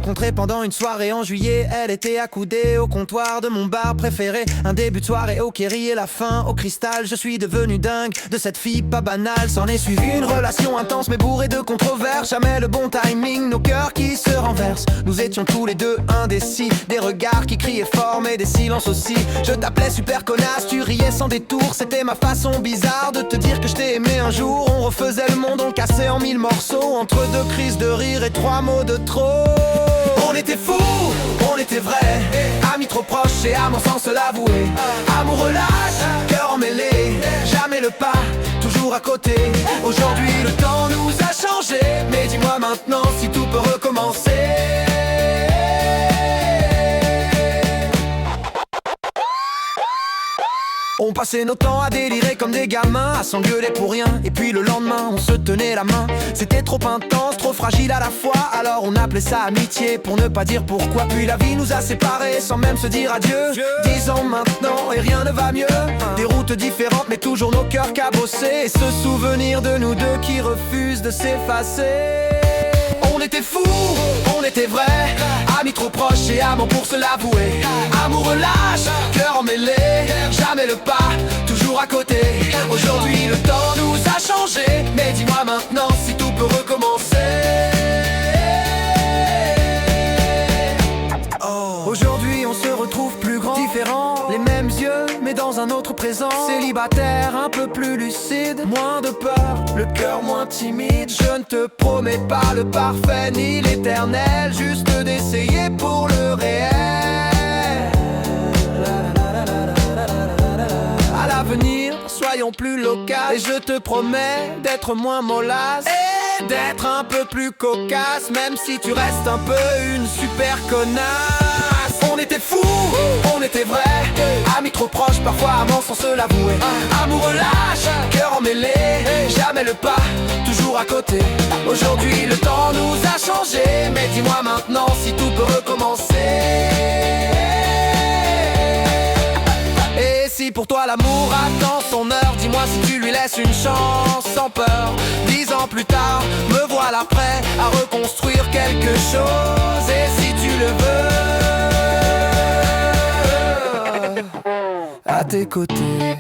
rencontrée pendant une soirée en juillet. Elle était accoudée au comptoir de mon bar préféré. Un début de soirée au Kerry et la fin au Cristal. Je suis devenu dingue de cette fille pas banale. S'en est suivi une relation intense mais bourrée de controverses. Jamais le bon timing, nos cœurs qui se renversent. Nous étions tous les deux indécis, des regards qui criaient fort mais des silences aussi. Je t'appelais super connasse, tu riais sans détour. C'était ma façon bizarre de te dire que je t'ai aimé un jour. On refaisait le monde, on le cassait en 1000 morceaux. Entre deux crises de rire et 3 mots de trop. On était fous, on était vrais, amis trop proches et amants sans se l'avouer. Amoureux lâche, cœur emmêlé, jamais le pas, toujours à côté. Aujourd'hui le temps nous a changé, mais dis-moi maintenant si tout peut recommencer. On passait nos temps à délirer comme des gamins, à s'engueuler pour rien, et puis le lendemain on se tenait la main. C'était trop intense, trop fragile à la fois, alors on appelait ça amitié pour ne pas dire pourquoi. Puis la vie nous a séparés sans même se dire adieu. 10 ans maintenant et rien ne va mieux. Des routes différentes mais toujours nos cœurs cabossés. Et ce souvenir de nous deux qui refuse de s'effacer. On était fous, on était vrais, amis trop proches et amants pour se l'avouer. Amoureux lâche, cœur emmêlé, jamais le pas, toujours à côté. Aujourd'hui le temps nous a changé, mais dis-moi maintenant si tout peut recommencer. Aujourd'hui on se retrouve plus grand, différent, les mêmes yeux mais dans un autre présent. Célibataire, un peu plus lucide, moins de peur, le cœur moins timide. Je ne te promets pas le parfait ni l'éternel, juste d'essayer pour le réel. À l'avenir, soyons plus locaux, et je te promets d'être moins mollasse et d'être un peu plus cocasse, même si tu restes un peu une super connasse. On était fous, on était vrais, amis trop proches, parfois amants sans se l'avouer. Amoureux lâche, cœur emmêlé, jamais le pas, toujours à côté. Aujourd'hui le temps nous a changé, mais dis-moi maintenant si tout peut recommencer. Et si pour toi l'amour attend son heure, dis-moi si tu lui laisses une chance sans peur. 10 ans plus tard, me voilà prêt à reconstruire quelque chose. Et si tu le veux, à tes côtés.